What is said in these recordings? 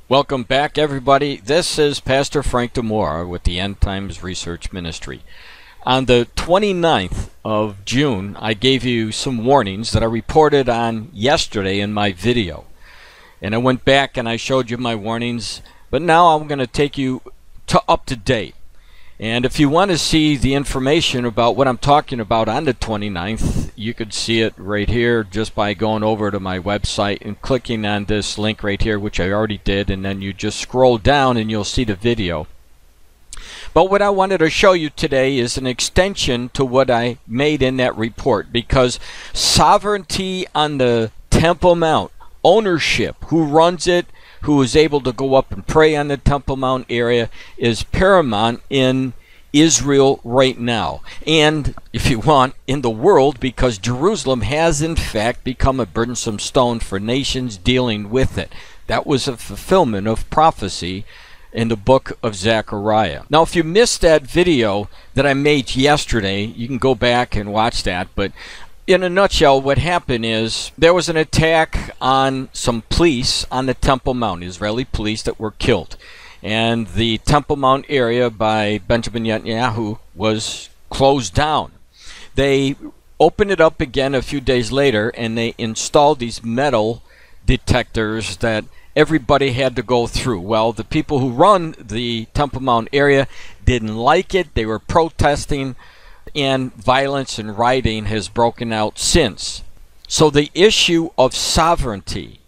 Welcome back, everybody. This is Pastor Frank DeMora with the End Times Research Ministry. On the 29th of June, I gave you some warnings that I reported on yesterday in my video. And I went back and I showed you my warnings, but now I'm going to take you up to date. And if you want to see the information about what I'm talking about on the 29th, you could see it right here just by going over to my website and clicking on this link right here, which I already did, and then you just scroll down and you'll see the video. But what I wanted to show you today is an extension to what I made in that report, because sovereignty on the Temple Mount, ownership, who runs it, who is able to go up and pray on the Temple Mount area, is paramount in Israel right now. And, if you want, in the world, because Jerusalem has in fact become a burdensome stone for nations dealing with it. That was a fulfillment of prophecy in the book of Zechariah. Now, if you missed that video that I made yesterday, you can go back and watch that, but in a nutshell, what happened is there was an attack on some police on the Temple Mount, Israeli police that were killed. And the Temple Mount area by Benjamin Netanyahu was closed down. They opened it up again a few days later, and they installed these metal detectors that everybody had to go through. Well, the people who run the Temple Mount area didn't like it. They were protesting, and violence and rioting has broken out since. So the issue of sovereignty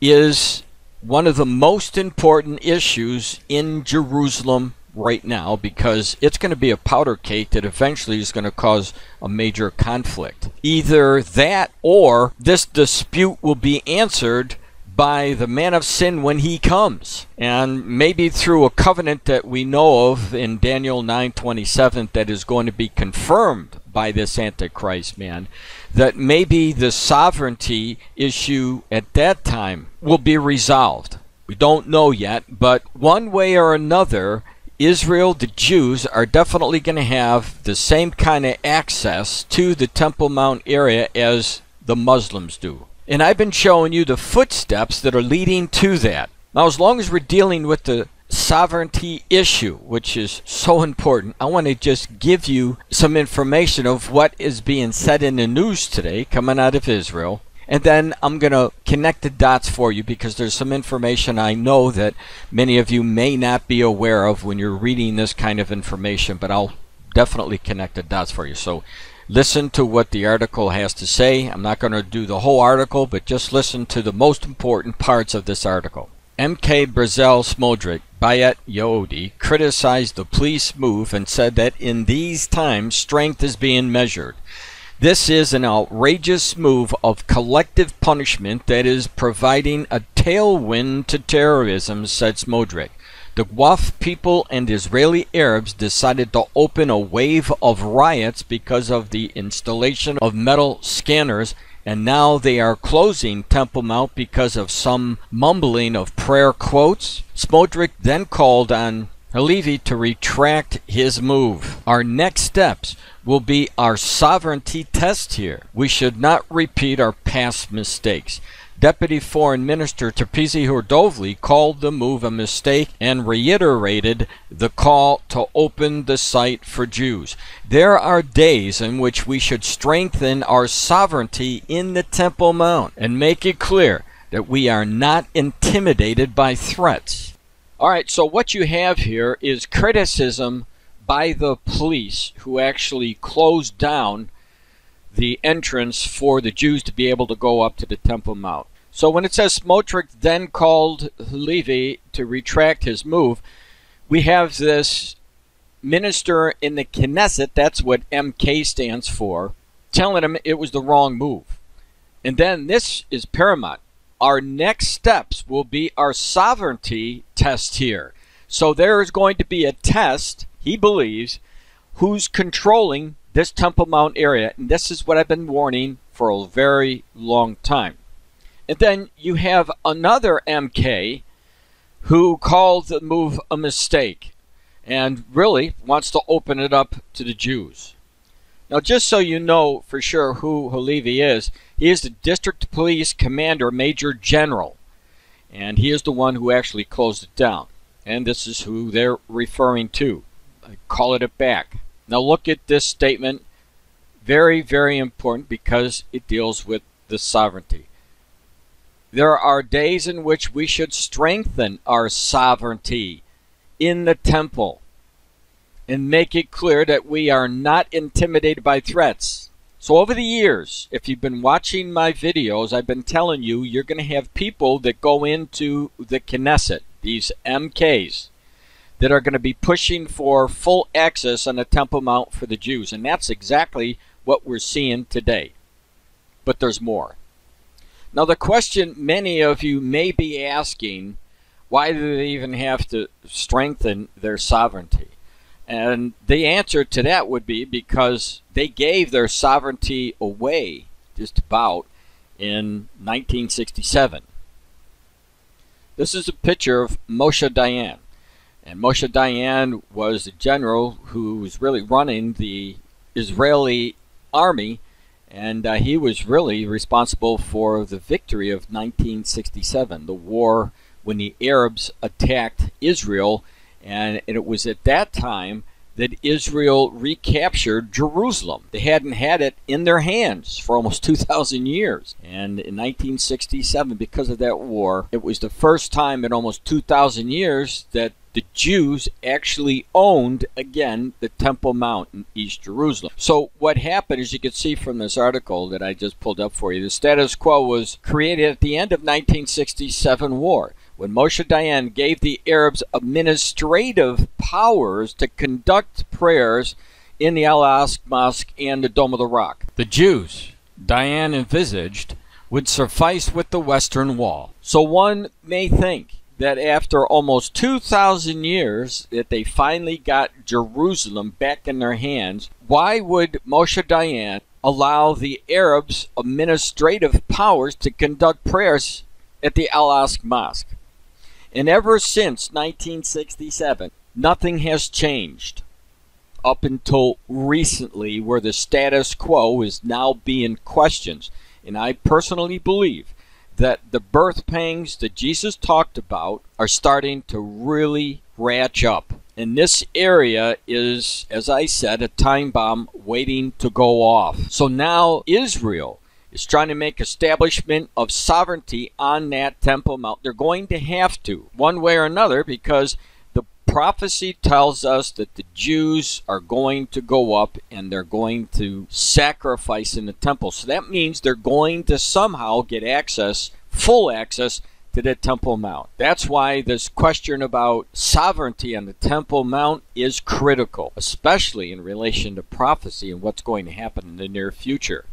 is one of the most important issues in Jerusalem right now, because it's going to be a powder cake that eventually is going to cause a major conflict. Either that or this dispute will be answered by the man of sin when he comes, and maybe through a covenant that we know of in Daniel 9:27 that is going to be confirmed by this Antichrist man, that maybe the sovereignty issue at that time will be resolved. We don't know yet, but one way or another, Israel, the Jews, are definitely going to have the same kind of access to the Temple Mount area as the Muslims do. And I've been showing you the footsteps that are leading to that. Now, as long as we're dealing with the sovereignty issue, which is so important, I want to just give you some information of what is being said in the news today coming out of Israel. And then I'm going to connect the dots for you, because there's some information I know that many of you may not be aware of when you're reading this kind of information, but I'll definitely connect the dots for you. So listen to what the article has to say. I'm not going to do the whole article, but just listen to the most important parts of this article. MK Brazel Smodrik Bayet Yehudi criticized the police move and said that in these times strength is being measured. This is an outrageous move of collective punishment that is providing a tailwind to terrorism, said Smodrik. The Waf people and Israeli Arabs decided to open a wave of riots because of the installation of metal scanners, and now they are closing Temple Mount because of some mumbling of prayer quotes. Smodrik then called on Halevi to retract his move. Our next steps will be our sovereignty test here. We should not repeat our past mistakes. Deputy Foreign Minister Terpizi Hordovli called the move a mistake and reiterated the call to open the site for Jews. There are days in which we should strengthen our sovereignty in the Temple Mount and make it clear that we are not intimidated by threats. All right, so what you have here is criticism by the police, who actually closed down the entrance for the Jews to be able to go up to the Temple Mount. So when it says Smodrik then called Halevi to retract his move, we have this minister in the Knesset, that's what MK stands for, telling him it was the wrong move. And then this is paramount. Our next steps will be our sovereignty test here. So there is going to be a test, he believes, who's controlling this Temple Mount area. And this is what I've been warning for a very long time. And then you have another MK who called the move a mistake and really wants to open it up to the Jews. Now, just so you know for sure who Halevi is, he is the District Police Commander Major General. And he is the one who actually closed it down. And this is who they're referring to. I call it back. Now look at this statement. Very, very important because it deals with the sovereignty. There are days in which we should strengthen our sovereignty in the temple and make it clear that we are not intimidated by threats. So over the years, if you've been watching my videos, I've been telling you you're going to have people that go into the Knesset, these MKs, that are going to be pushing for full access on the Temple Mount for the Jews. And that's exactly what we're seeing today. But there's more. Now the question many of you may be asking, why do they even have to strengthen their sovereignty? And the answer to that would be because they gave their sovereignty away just about in 1967. This is a picture of Moshe Dayan. And Moshe Dayan was the general who was really running the Israeli army, and he was really responsible for the victory of 1967, the war when the Arabs attacked Israel. And it was at that time that Israel recaptured Jerusalem. They hadn't had it in their hands for almost 2,000 years. And in 1967, because of that war, it was the first time in almost 2,000 years that the Jews actually owned, again, the Temple Mount in East Jerusalem. So what happened, as you can see from this article that I just pulled up for you, the status quo was created at the end of 1967 war, when Moshe Dayan gave the Arabs administrative powers to conduct prayers in the Al-Aqsa Mosque and the Dome of the Rock. The Jews, Dayan envisaged, would suffice with the Western Wall. So one may think that after almost 2,000 years that they finally got Jerusalem back in their hands, why would Moshe Dayan allow the Arabs administrative powers to conduct prayers at the Al-Aqsa Mosque? And ever since 1967, nothing has changed up until recently, where the status quo is now being questioned. And I personally believe that the birth pangs that Jesus talked about are starting to really ratchet up. And this area is, as I said, a time bomb waiting to go off. So now Israel is trying to make establishment of sovereignty on that Temple Mount. They're going to have to, one way or another, because the prophecy tells us that the Jews are going to go up and they're going to sacrifice in the temple. So that means they're going to somehow get access, full access, to the Temple Mount. That's why this question about sovereignty on the Temple Mount is critical, especially in relation to prophecy and what's going to happen in the near future.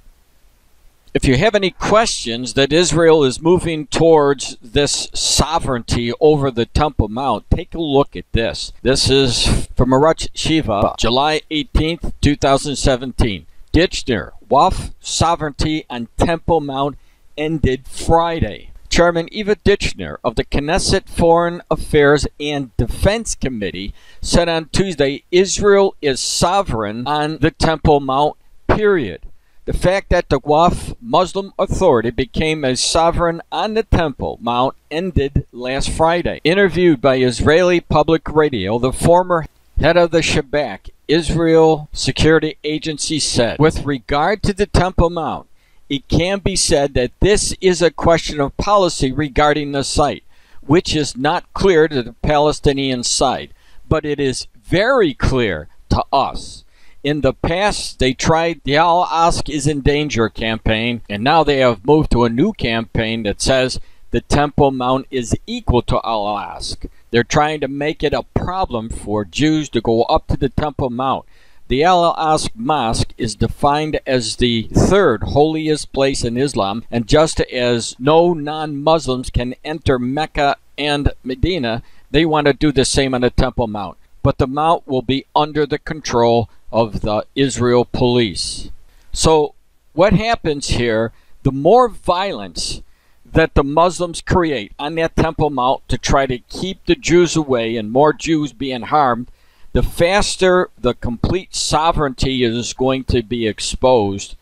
If you have any questions that Israel is moving towards this sovereignty over the Temple Mount, take a look at this. This is from Aruch Shiva, July 18th, 2017. Ditchner, Waf sovereignty on Temple Mount ended Friday. Chairman Eva Ditchner of the Knesset Foreign Affairs and Defense Committee said on Tuesday, Israel is sovereign on the Temple Mount, period. The fact that the Waqf Muslim Authority became a sovereign on the Temple Mount ended last Friday. Interviewed by Israeli Public Radio, the former head of the Shabak, Israel Security Agency, said, with regard to the Temple Mount, it can be said that this is a question of policy regarding the site, which is not clear to the Palestinian side, but it is very clear to us. In the past, they tried the Al-Aqsa is in danger campaign, and now they have moved to a new campaign that says the Temple Mount is equal to Al-Aqsa. They're trying to make it a problem for Jews to go up to the Temple Mount. The Al-Aqsa Mosque is defined as the third holiest place in Islam, and just as no non-Muslims can enter Mecca and Medina, they want to do the same on the Temple Mount. But the Mount will be under the control of the Israel police. So what happens here, the more violence that the Muslims create on that Temple Mount to try to keep the Jews away and more Jews being harmed, the faster the complete sovereignty is going to be exposed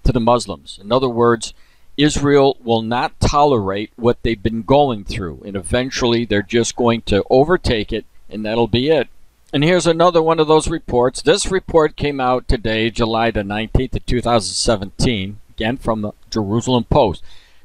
to the Muslims. In other words, Israel will not tolerate what they've been going through, and eventually they're just going to overtake it, and that'll be it. And here's another one of those reports. This report came out today, July the 19th of 2017, again from the Jerusalem Post.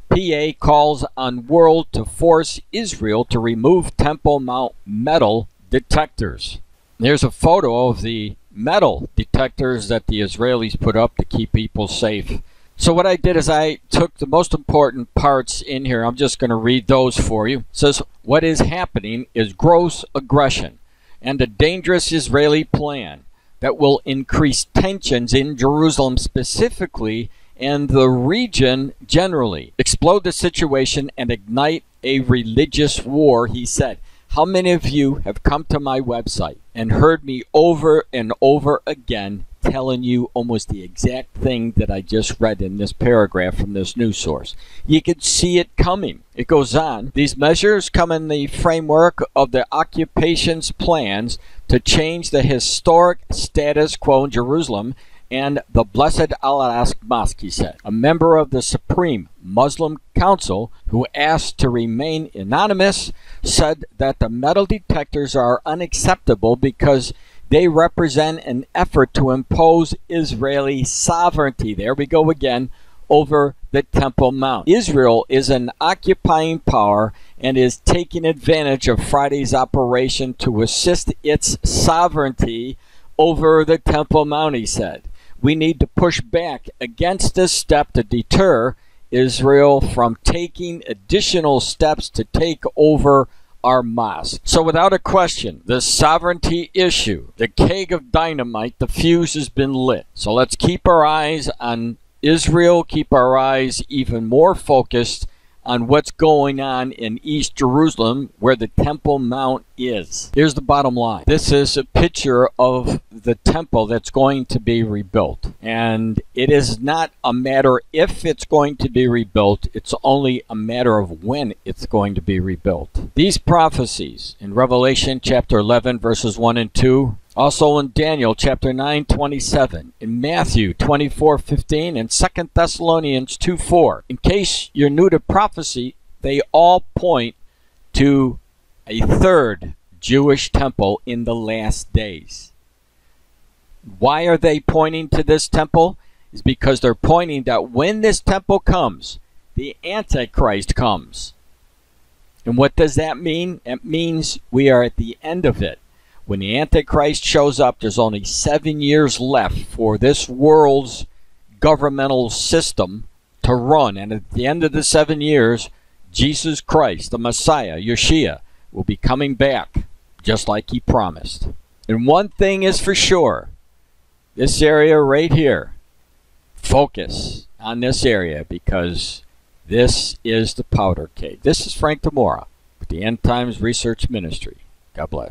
PA calls on world to force Israel to remove Temple Mount metal detectors. Here's a photo of the metal detectors that the Israelis put up to keep people safe. So what I did is I took the most important parts in here. I'm just going to read those for you. It says, what is happening is gross aggression and a dangerous Israeli plan that will increase tensions in Jerusalem specifically and the region generally, explode the situation and ignite a religious war, he said. How many of you have come to my website and heard me over and over again telling you almost the exact thing that I just read in this paragraph from this news source? You could see it coming. It goes on. These measures come in the framework of the occupation's plans to change the historic status quo in Jerusalem and the Blessed Al-Aqsa Mosque, he said. A member of the Supreme Muslim Council, who asked to remain anonymous, said that the metal detectors are unacceptable because they represent an effort to impose Israeli sovereignty. There we go again, over the Temple Mount. Israel is an occupying power and is taking advantage of Friday's operation to assist its sovereignty over the Temple Mount, he said. We need to push back against this step to deter Israel from taking additional steps to take over our mosque. So without a question, the sovereignty issue, the keg of dynamite, the fuse has been lit. So let's keep our eyes on Israel, keep our eyes even more focused on what's going on in East Jerusalem where the Temple Mount is. Here's the bottom line. This is a picture of the temple that's going to be rebuilt. And it is not a matter if it's going to be rebuilt, it's only a matter of when it's going to be rebuilt. These prophecies in Revelation chapter 11 verses 1 and 2, also in Daniel chapter 9:27, in Matthew 24:15, and 2 Thessalonians 2:4. In case you're new to prophecy, they all point to a third Jewish temple in the last days. Why are they pointing to this temple? It's because they're pointing that when this temple comes, the Antichrist comes. And what does that mean? It means we are at the end of it. When the Antichrist shows up, there's only 7 years left for this world's governmental system to run. And at the end of the 7 years, Jesus Christ, the Messiah, Yeshua, will be coming back, just like he promised. And one thing is for sure, this area right here, focus on this area, because this is the powder keg. This is Frank Demora with the End Times Research Ministry. God bless.